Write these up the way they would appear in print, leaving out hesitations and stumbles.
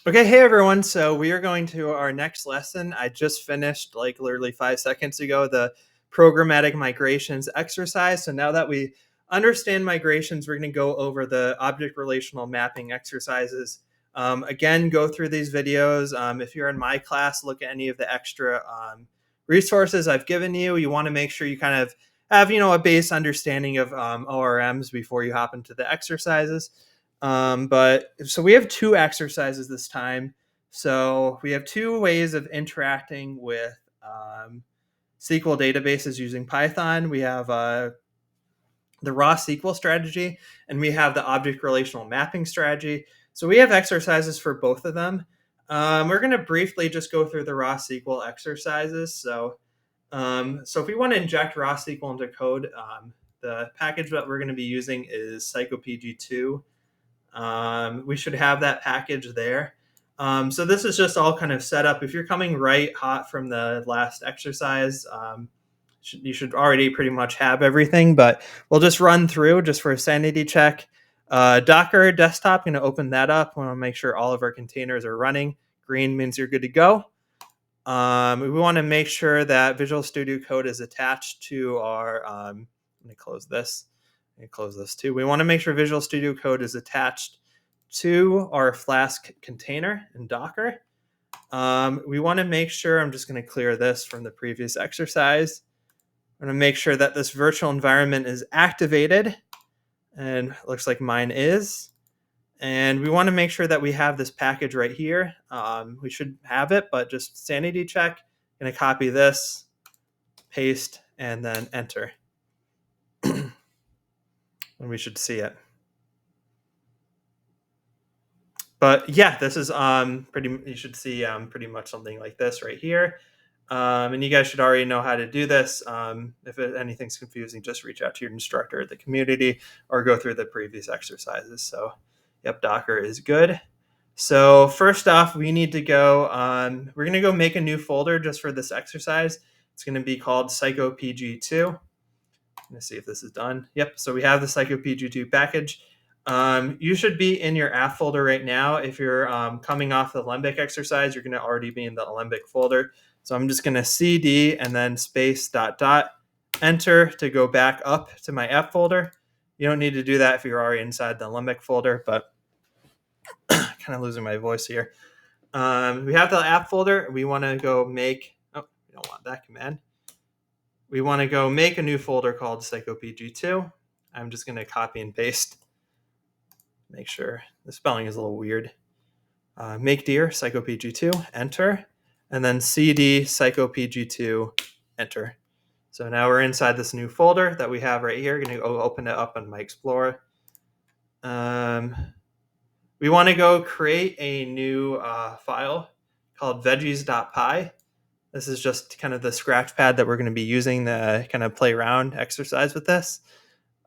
Okay, hey everyone. So we are going to our next lesson. I just finished like literally 5 seconds ago the programmatic migrations exercise. So now that we understand migrations, we're going to go over the object relational mapping exercises. Again, go through these videos. If you're in my class, look at any of the extra resources I've given you. You want to make sure you kind of have a base understanding of ORMs before you hop into the exercises. But so we have two exercises this time. So we have two ways of interacting with SQL databases using Python. We have the raw SQL strategy, and we have the object relational mapping strategy. So we have exercises for both of them. We're going to briefly just go through the raw SQL exercises. So if we want to inject raw SQL into code, the package that we're going to be using is psychopg2. We should have that package there. So this is just all kind of set up. If you're coming right hot from the last exercise, you should already pretty much have everything, but we'll just run through just for a sanity check. Docker desktop, going to open that up. We want to make sure all of our containers are running. Green means you're good to go. We want to make sure that Visual Studio Code is attached to our, let me close this. Let me close this too. We want to make sure Visual Studio Code is attached to our Flask container in Docker. We want to make sure, I'm just going to clear this from the previous exercise. I'm going to make sure that this virtual environment is activated, and it looks like mine is. And we want to make sure that we have this package right here. We should have it, but just sanity check. I'm going to copy this, paste, and then enter. And we should see it. But yeah, this is you should see pretty much something like this right here. And you guys should already know how to do this. If anything's confusing, just reach out to your instructor at the community or go through the previous exercises. So yep, Docker is good. So first off, we need to go, we're going to go make a new folder just for this exercise. It's going to be called psychopg2. I'm going to see if this is done. Yep, so we have the psychopg2 package. You should be in your app folder right now. If you're coming off the Alembic exercise, you're going to already be in the Alembic folder. So I'm just going to cd and then space ... enter to go back up to my app folder. You don't need to do that if you're already inside the Alembic folder, but kind of losing my voice here. We have the app folder. We want to go make, we don't want that command. We want to go make a new folder called psychopg2. I'm just going to copy and paste. Make sure the spelling is a little weird. Make dir psychopg2, enter, and then cd psychopg2, enter. So now we're inside this new folder that we have right here. Going to go open it up on my Explorer. We want to go create a new file called veggies.py. This is just kind of the scratch pad that we're going to be using to kind of play around exercise with this.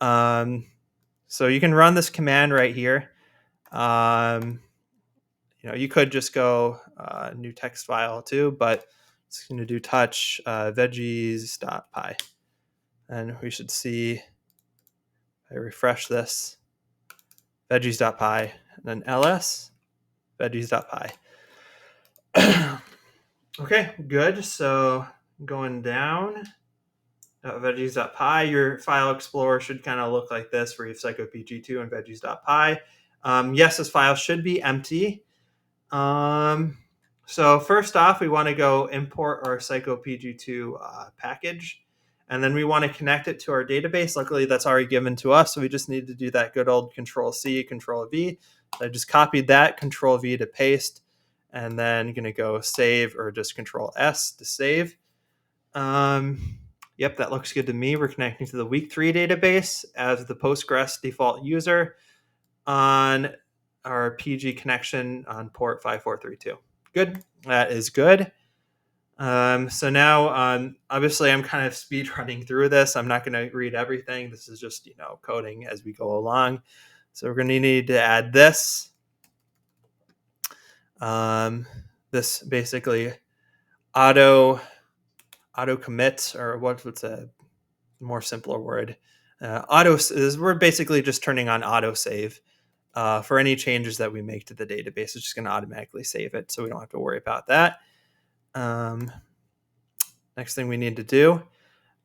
So you can run this command right here. You could just go new text file too, but it's going to do touch veggies.py. And we should see, if I refresh this, veggies.py, and then ls, veggies.py. Okay, good. So going down, veggies.py, your file explorer should kind of look like this, where you have psychopg2 and veggies.py. Yes, this file should be empty. So first off, we want to go import our psychopg2 package, and then we want to connect it to our database. Luckily, that's already given to us, so we just need to do that good old Control-C, Control-V. So I just copied that, Control-V to paste, and then going to go save, or just Control-S to save. Yep, that looks good to me. We're connecting to the week 3 database as the Postgres default user on our PG connection on port 5432. Good. That is good. So now, obviously, I'm kind of speed running through this. I'm not going to read everything. This is just, coding as we go along. So we're going to need to add this. This basically auto commit, or what's a more simpler word? We're basically just turning on auto save. for any changes that we make to the database. It's just going to automatically save it, so we don't have to worry about that. Next thing we need to do,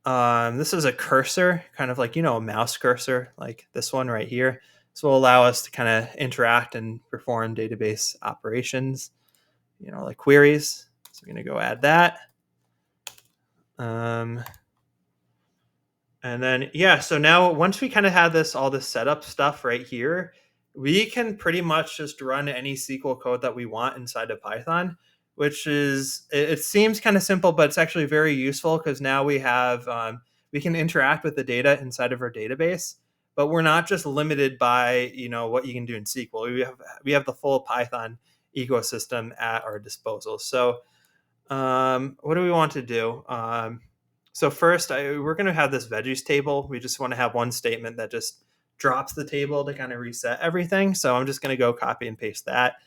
this is a cursor, kind of like, a mouse cursor, like this one right here. This will allow us to kind of interact and perform database operations, like queries. So I'm going to go add that. And then, so now once we kind of have all this setup stuff right here, we can pretty much just run any SQL code that we want inside of Python, which it seems kind of simple, but it's actually very useful because now we can interact with the data inside of our database, but we're not just limited by, what you can do in SQL. We have the full Python ecosystem at our disposal. So what do we want to do? So first, we're going to have this veggies table. We just want to have one statement that just drops the table to kind of reset everything. So I'm just going to go copy and paste that.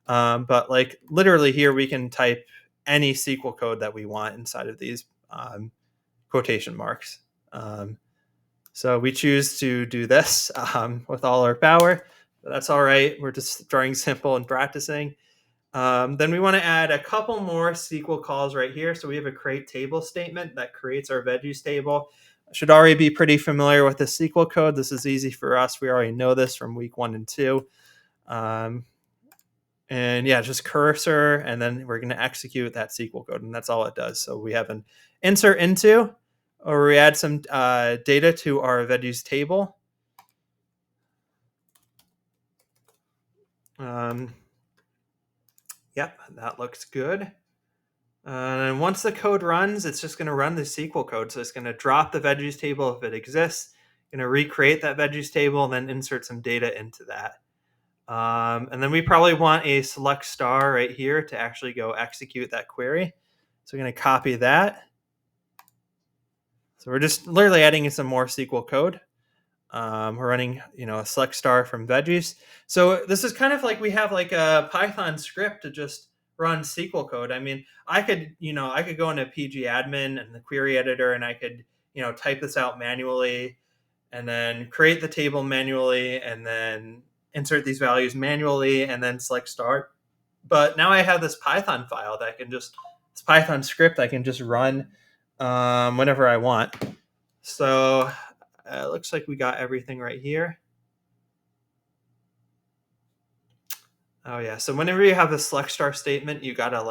But like literally here, we can type any SQL code that we want inside of these quotation marks. So we choose to do this with all our power. But that's all right. We're just drawing simple and practicing. Then we want to add a couple more SQL calls right here. So we have a create table statement that creates our veggies table. Should already be pretty familiar with the SQL code. This is easy for us. We already know this from week 1 and 2. And just cursor, and then we're going to execute that SQL code, and that's all it does. So we have an insert into, or we add some data to our veggies table. Yep, that looks good. And once the code runs, it's just going to run the SQL code. So it's going to drop the veggies table if it exists, going to recreate that veggies table, and then insert some data into that. And then we probably want a select star right here to actually go execute that query. So we're going to copy that. So we're just literally adding in some more SQL code. We're running, a select star from veggies. So this is kind of like we have like a Python script to just run SQL code. I mean, I could go into pgadmin and the query editor, and I could, type this out manually, and then create the table manually, and then insert these values manually, and then select start. But now I have this Python file that this Python script I can just run whenever I want. So it looks like we got everything right here. Oh yeah, so whenever you have a select star statement, you gotta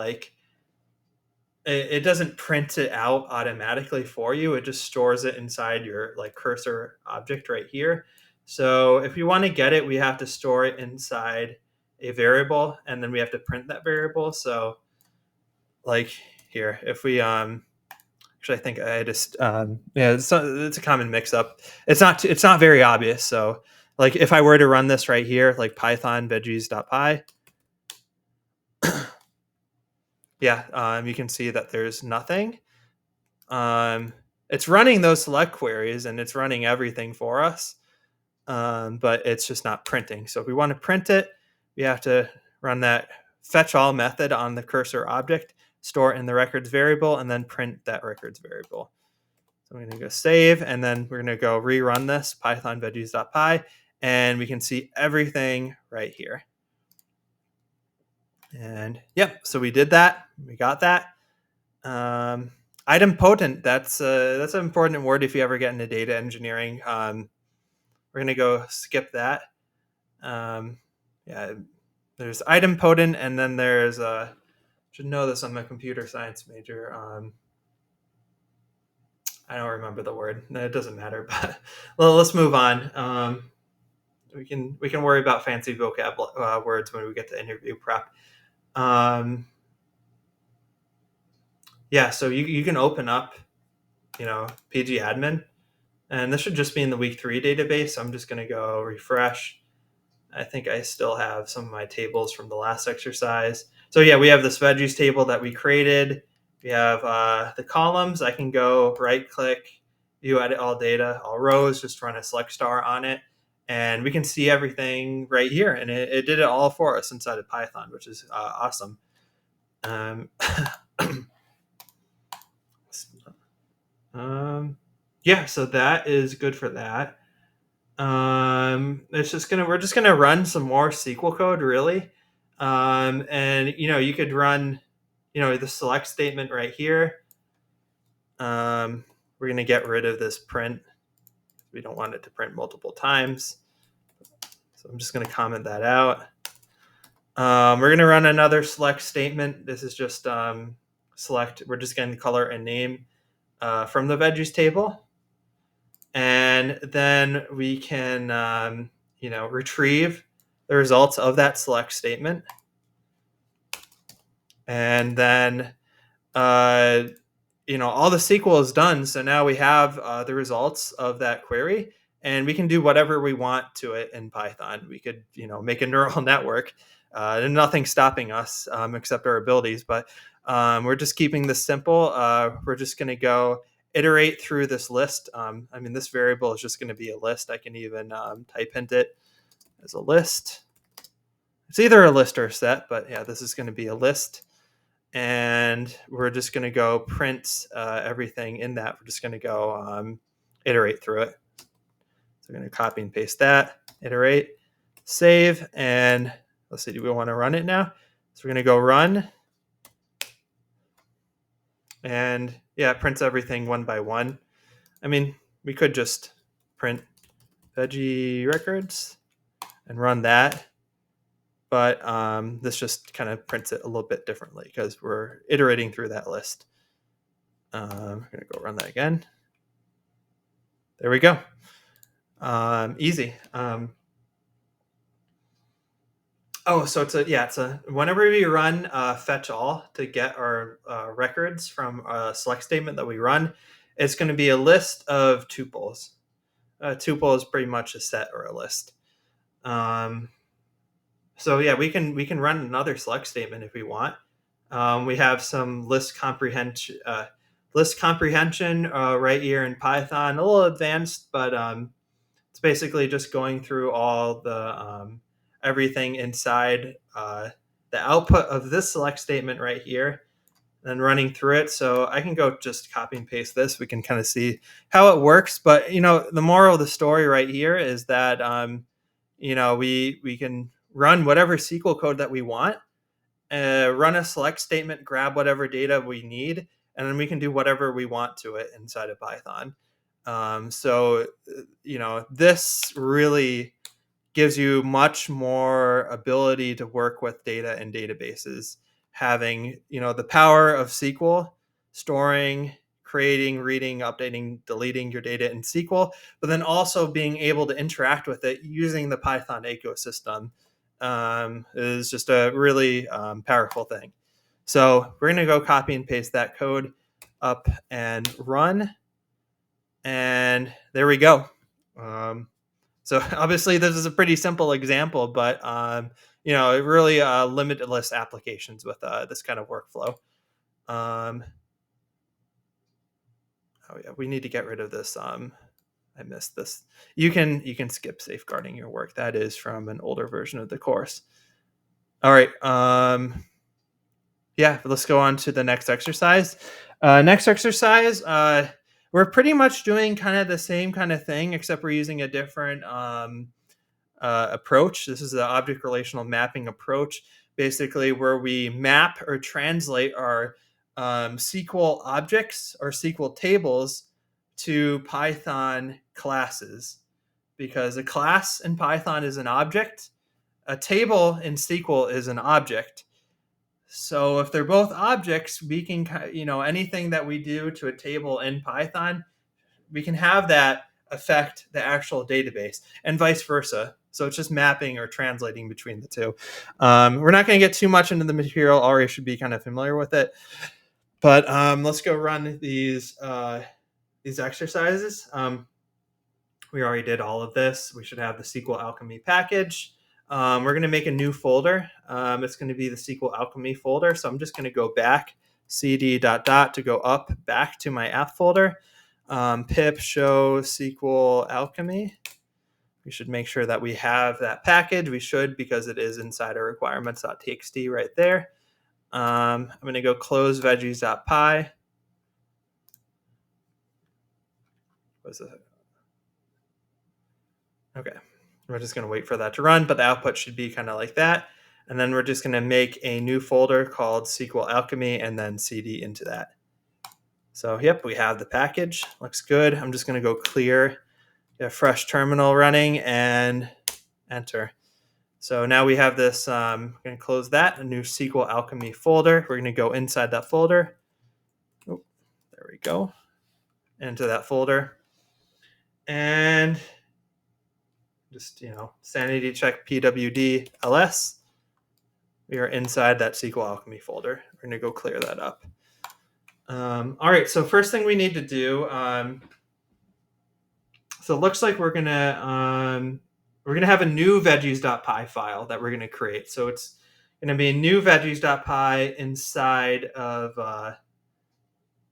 it doesn't print it out automatically for you. It just stores it inside your cursor object right here. So if we want to get it, we have to store it inside a variable, and then we have to print that variable. So here, if we actually, I think I just it's a common mix-up. It's not very obvious. So if I were to run this right here, like Python veggies.py, you can see that there's nothing. It's running those select queries and it's running everything for us, but it's just not printing. So if we want to print it, we have to run that fetch all method on the cursor object, store it in the records variable, and then print that records variable. So I'm going to go save, and then we're going to go rerun this Python veggies.py, and we can see everything right here. And so we did that. We got that. Idempotent, that's an important word if you ever get into data engineering. We're going to go skip that. There's idempotent, and then there's should know this. I'm a computer science major. I don't remember the word. No, it doesn't matter. But let's move on. We can worry about fancy vocab words when we get to interview prep. So you can open up, pgadmin, and this should just be in the week 3 database. So I'm just going to go refresh. I think I still have some of my tables from the last exercise. So we have this veggies table that we created. We have the columns. I can go right click, view edit all data, all rows, just run a select star on it. And we can see everything right here. And it did it all for us inside of Python, which is awesome. So that is good for that. We're just gonna run some more SQL code, really. And you could run, the select statement right here. We're gonna get rid of this print. We don't want it to print multiple times. So I'm just gonna comment that out. We're gonna run another select statement. This is just select. We're just getting color and name from the veggies table. And then we can, retrieve the results of that select statement. And then, all the SQL is done. So now we have the results of that query, and we can do whatever we want to it in Python. We could, make a neural network. And nothing's stopping us except our abilities. But we're just keeping this simple. We're just going to go iterate through this list. This variable is just going to be a list. I can even type hint it as a list. It's either a list or a set, but yeah, this is going to be a list. And we're just going to go print everything in that. We're just going to go iterate through it. So we're going to copy and paste that, iterate, save, and let's see, do we want to run it now? So we're going to go run. And yeah, it prints everything one by one. We could just print veggie records and run that. But this just kind of prints it a little bit differently because we're iterating through that list. We're going to go run that again. There we go. Easy. So it's a whenever we run fetch all to get our records from a select statement that we run, it's going to be a list of tuples. A tuple is pretty much a set or a list. So yeah, we can run another select statement if we want. We have some list comprehension right here in Python, a little advanced, but it's basically just going through all the everything inside the output of this select statement right here, and running through it. So I can go just copy and paste this. We can kind of see how it works. But the moral of the story right here is that we can run whatever SQL code that we want, run a select statement, grab whatever data we need, and then we can do whatever we want to it inside of Python. This really gives you much more ability to work with data and databases, having the power of SQL, storing, creating, reading, updating, deleting your data in SQL, but then also being able to interact with it using the Python ecosystem is just a really powerful thing. So we're going to go copy and paste that code up and run. And there we go. So obviously this is a pretty simple example, but really limitless applications with this kind of workflow. We need to get rid of this. I missed this. You can skip safeguarding your work. That is from an older version of the course. All right. Let's go on to the next exercise. Next exercise, we're pretty much doing kind of the same kind of thing, except we're using a different approach. This is the object relational mapping approach, basically where we map or translate our SQL objects or SQL tables to Python classes, because a class in Python is an object. A table in SQL is an object. So if they're both objects, we can, anything that we do to a table in Python, we can have that affect the actual database and vice versa. So it's just mapping or translating between the two. We're not going to get too much into the material. Already should be kind of familiar with it. But let's go run these exercises. We already did all of this. We should have the SQL Alchemy package. We're going to make a new folder. It's going to be the SQL Alchemy folder. So I'm just going to go back, cd ... to go up back to my app folder. Pip show SQL Alchemy. We should make sure that we have that package. We should, because it is inside our requirements.txt right there. I'm going to go close veggies.py. Was it? Okay. We're just going to wait for that to run, but the output should be kind of like that. And then we're just going to make a new folder called SQL Alchemy and then cd into that. So, yep, we have the package. Looks good. I'm just going to go clear, get a fresh terminal running, and enter. So now we have this, I'm going to close that, a new SQL Alchemy folder. We're going to go inside that folder. Oh, there we go. Into that folder. And just, sanity check pwd ls. We are inside that SQL Alchemy folder. We're going to go clear that up. All right, so first thing we need to do, so it looks like we're gonna have a new veggies.py file that we're gonna create. So it's gonna be a new veggies.py inside of the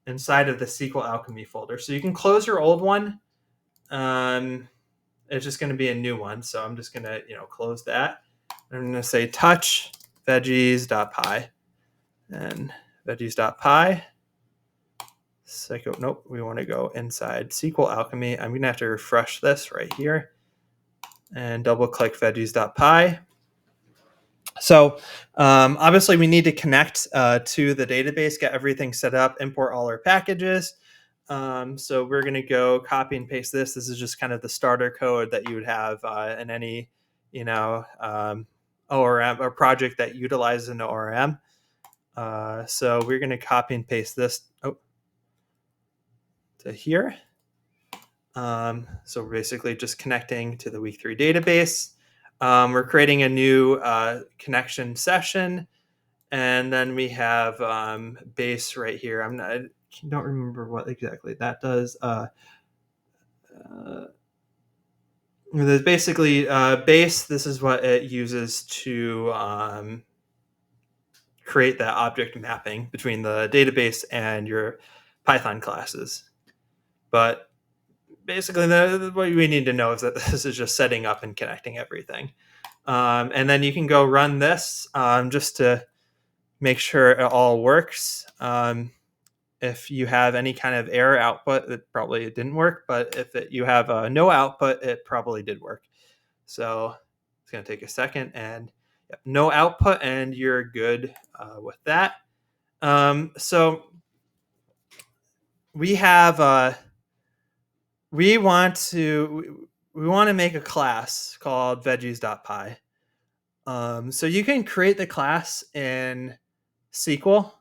SQL Alchemy folder. So you can close your old one. It's just gonna be a new one. So I'm just gonna close that. I'm gonna say touch veggies.py and veggies.py. Nope, we want to go inside SQL Alchemy. I'm going to have to refresh this right here and double click veggies.py. So obviously we need to connect to the database, get everything set up, import all our packages. So we're going to go copy and paste this. This is just kind of the starter code that you would have in any, ORM or project that utilizes an ORM. So we're going to copy and paste this to here. So we're basically just connecting to the week 3 database. We're creating a new connection session, and then we have base right here. I don't remember what exactly that does. There's basically base. This is what it uses to create that object mapping between the database and your Python classes. But basically, what we need to know is that this is just setting up and connecting everything. And then you can go run this just to make sure it all works. If you have any kind of error output, it probably didn't work. But if you have no output, it probably did work. So it's going to take a second. And no output, and you're good with that. So we have... we want to make a class called veggies.py. So you can create the class in SQL,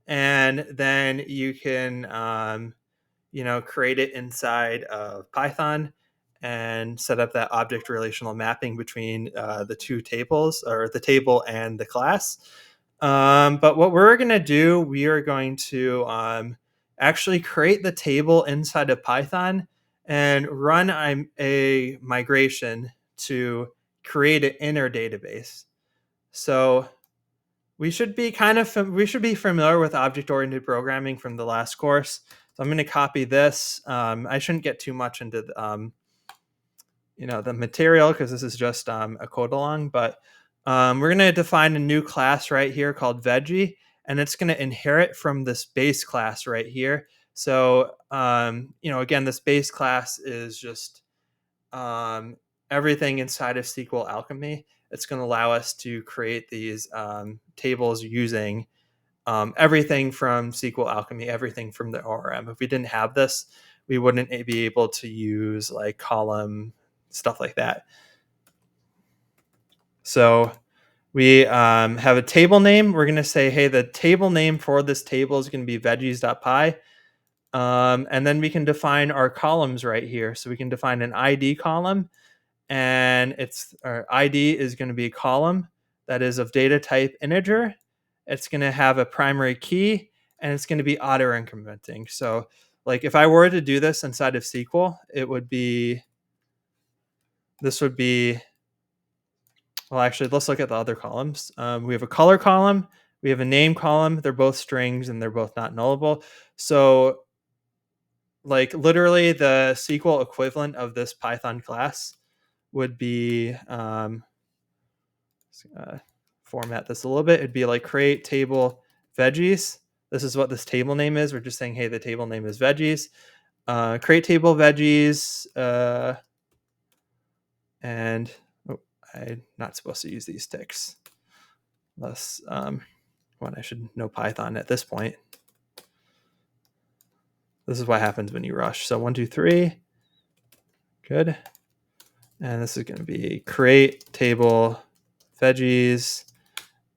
and then you can create it inside of Python and set up that object relational mapping between the two tables, or the table and the class. But what we're going to do, we are going to actually create the table inside of Python and run a migration to create an inner database. So we should be familiar with object-oriented programming from the last course. So I'm going to copy this. I shouldn't get too much into the material, because this is just a code along. But we're going to define a new class right here called veggie, and it's going to inherit from this base class right here. So again, this base class is just everything inside of SQL Alchemy. It's going to allow us to create these tables using everything from SQL Alchemy, everything from the ORM. If we didn't have this, we wouldn't be able to use like column, stuff like that. So we have a table name. We're going to say, hey, the table name for this table is going to be veggies.py. And then we can define our columns right here. So we can define an ID column, and our ID is going to be a column that is of data type integer. It's going to have a primary key, and it's going to be auto incrementing. So like if I were to do this inside of SQL, this would be, well, actually, let's look at the other columns. We have a color column, we have a name column. They're both strings and they're both not nullable. So like literally the SQL equivalent of this Python class would be, format this a little bit. It'd be like create table veggies. This is what this table name is. We're just saying, hey, the table name is veggies. Create table veggies. And I'm not supposed to use these ticks. Unless, when I should know Python at this point. This is what happens when you rush. So 1, 2, 3. Good. And this is going to be create table veggies.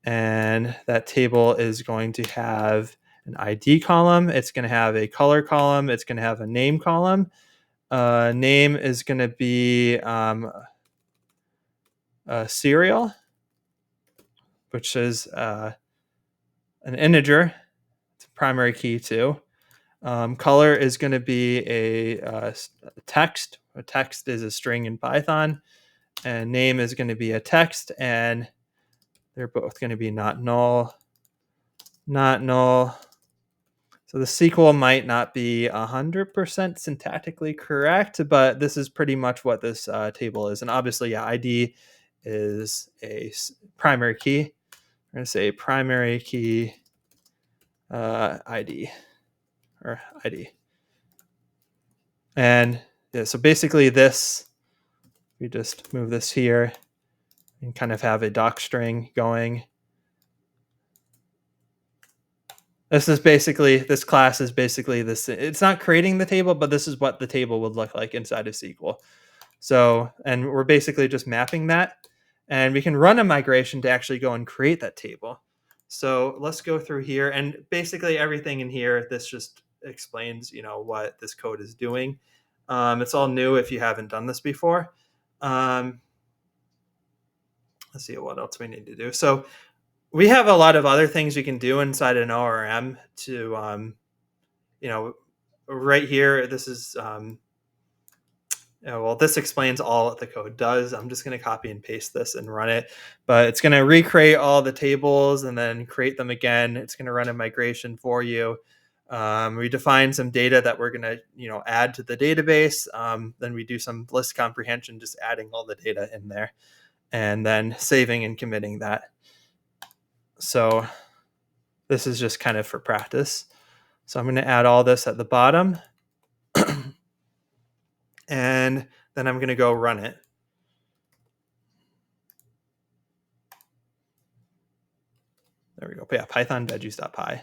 And that table is going to have an ID column. It's going to have a color column. It's going to have a name column. Name is going to be a cereal, which is an integer. It's a primary key too. Color is going to be a text. A text is a string in Python. And name is going to be a text. And they're both going to be not null. Not null. So the SQL might not be 100% syntactically correct, but this is pretty much what this table is. And obviously, yeah, ID is a primary key. We're going to say primary key ID or ID. And yeah, so basically this, we just move this here and kind of have a doc string going. This class is basically this. It's not creating the table, but this is what the table would look like inside of SQL. So, and we're basically just mapping that, and we can run a migration to actually go and create that table. So let's go through here, and basically everything in here, this just explains, what this code is doing. It's all new if you haven't done this before. Let's see what else we need to do. So we have a lot of other things we can do inside an ORM to, right here, this is, this explains all that the code does. I'm just going to copy and paste this and run it, but it's going to recreate all the tables and then create them again. It's going to run a migration for you. We define some data that we're going to, add to the database. Then we do some list comprehension, just adding all the data in there and then saving and committing that. So this is just kind of for practice. So I'm going to add all this at the bottom. And then I'm going to go run it. There we go. Yeah, Python veggies.py.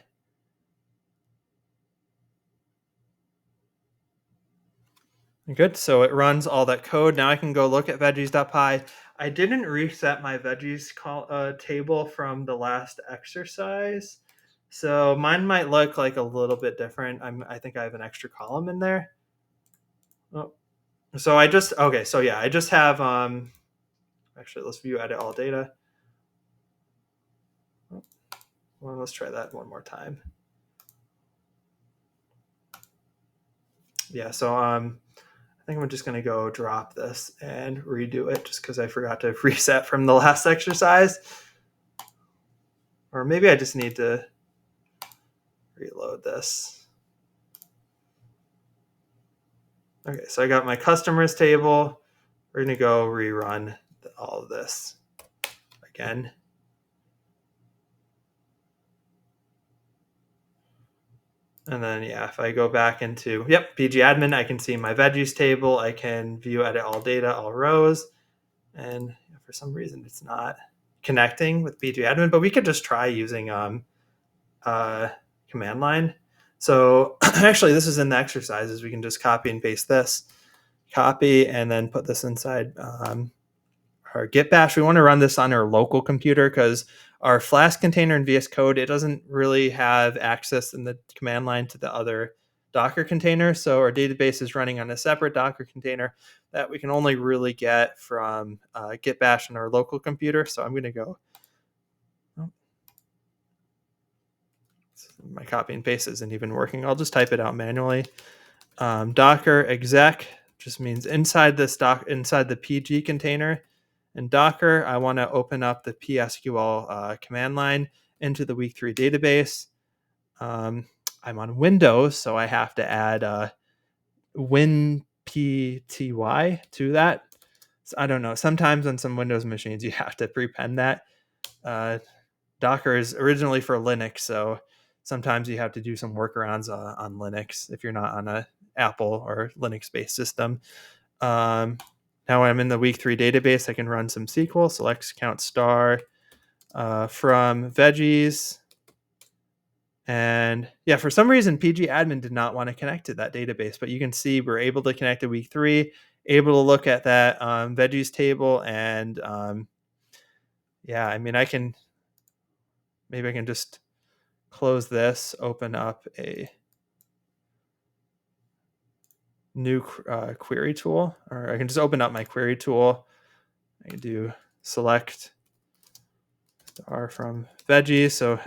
Good. So it runs all that code. Now I can go look at veggies.py. I didn't reset my veggies table from the last exercise. So mine might look like a little bit different. I think I have an extra column in there. Oh. So I just have, actually, let's view edit all data. Well, let's try that one more time. Yeah, so I think I'm just going to go drop this and redo it just because I forgot to reset from the last exercise. Or maybe I just need to reload this. Okay, so I got my customers table. We're going to go rerun all of this again. And then, yeah, if I go back into, pgadmin, I can see my veggies table. I can view edit all data, all rows. And for some reason, it's not connecting with pgadmin, but we could just try using command line. So actually, this is in the exercises. We can just copy and paste this. Copy and then put this inside our git bash. We want to run this on our local computer because our Flask container in VS Code, it doesn't really have access in the command line to the other Docker container. So our database is running on a separate Docker container that we can only really get from git bash on our local computer. So I'm going to go. My copy and paste isn't even working. I'll just type it out manually. Docker exec just means inside the PG container. In Docker, I want to open up the PSQL command line into the week 3 database. I'm on Windows, so I have to add WinPTY to that. So I don't know. Sometimes on some Windows machines, you have to prepend that. Docker is originally for Linux, so sometimes you have to do some workarounds on Linux if you're not on a Apple or Linux-based system. Now I'm in the week 3 database. I can run some SQL, select count star from veggies. And yeah, for some reason, PG admin did not want to connect to that database, but you can see we're able to connect to week 3, able to look at that veggies table. And yeah, I mean, maybe I can just close this, open up a new query tool, or I can just open up my query tool. I can do select star from veggies. So,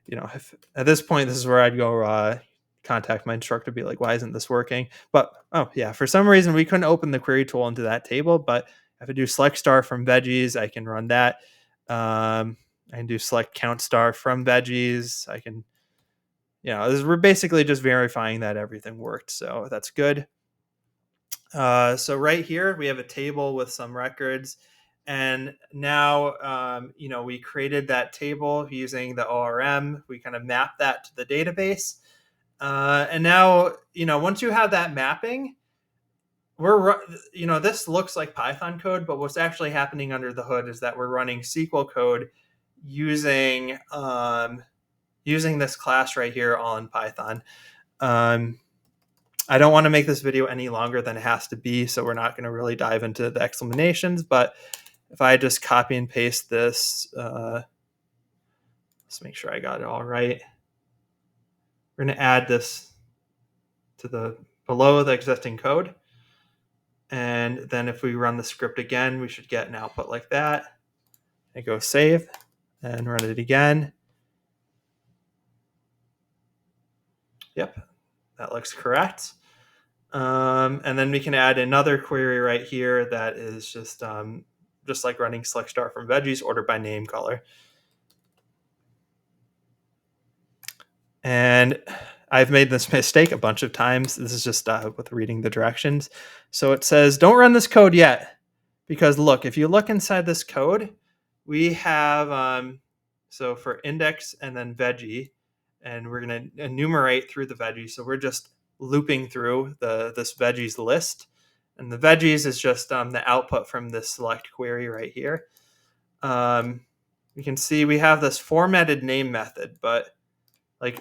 if at this point, this is where I'd go contact my instructor, be like, why isn't this working? But oh yeah, for some reason we couldn't open the query tool into that table. But if I do select star from veggies, I can run that. I can do select count star from veggies. I can, we're basically just verifying that everything worked. So that's good. So right here, we have a table with some records. And now, we created that table using the ORM. We kind of mapped that to the database. And now, once you have that mapping, this looks like Python code, but what's actually happening under the hood is that we're running SQL code using this class right here, all in Python. I don't want to make this video any longer than it has to be, so we're not going to really dive into the explanations. But if I just copy and paste this, let's make sure I got it all right. We're going to add this to below the existing code. And then if we run the script again, we should get an output like that. I go save and run it again. Yep, that looks correct. And then we can add another query right here that is just like running select star from veggies, order by name color. And I've made this mistake a bunch of times. This is just with reading the directions. So it says, don't run this code yet. Because look, if you look inside this code, we have, so for index and then veggie, and we're going to enumerate through the veggie. So we're just looping through this veggies list. And the veggies is just the output from this select query right here. You can see we have this formatted name method, but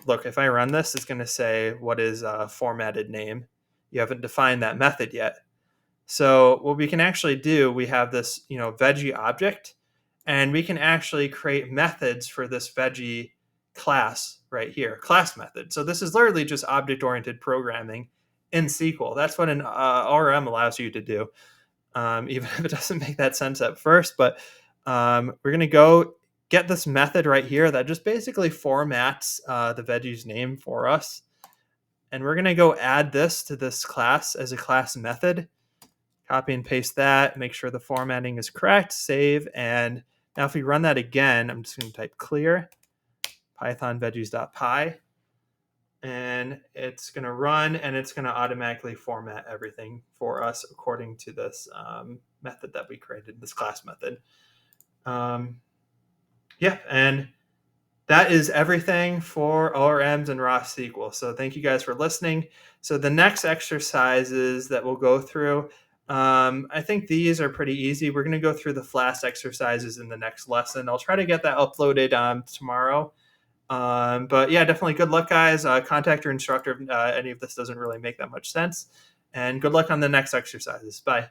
look, if I run this, it's going to say, what is a formatted name? You haven't defined that method yet. So what we can actually do, we have this, veggie object, and we can actually create methods for this veggie class right here, class method. So this is literally just object-oriented programming in SQL. That's what an ORM allows you to do, even if it doesn't make that sense at first. But we're going to go get this method right here that just basically formats the veggie's name for us. And we're going to go add this to this class as a class method. Copy and paste that, make sure the formatting is correct, save. And now if we run that again, I'm just going to type clear python veggies.py. And it's going to run, and it's going to automatically format everything for us according to this method that we created, this class method. Yeah, and that is everything for ORMs and raw SQL. So thank you guys for listening. So the next exercises that we'll go through, I think these are pretty easy. We're going to go through the Flask exercises in the next lesson. I'll try to get that uploaded tomorrow. But yeah, definitely good luck, guys. Contact your instructor if any of this doesn't really make that much sense. And good luck on the next exercises. Bye.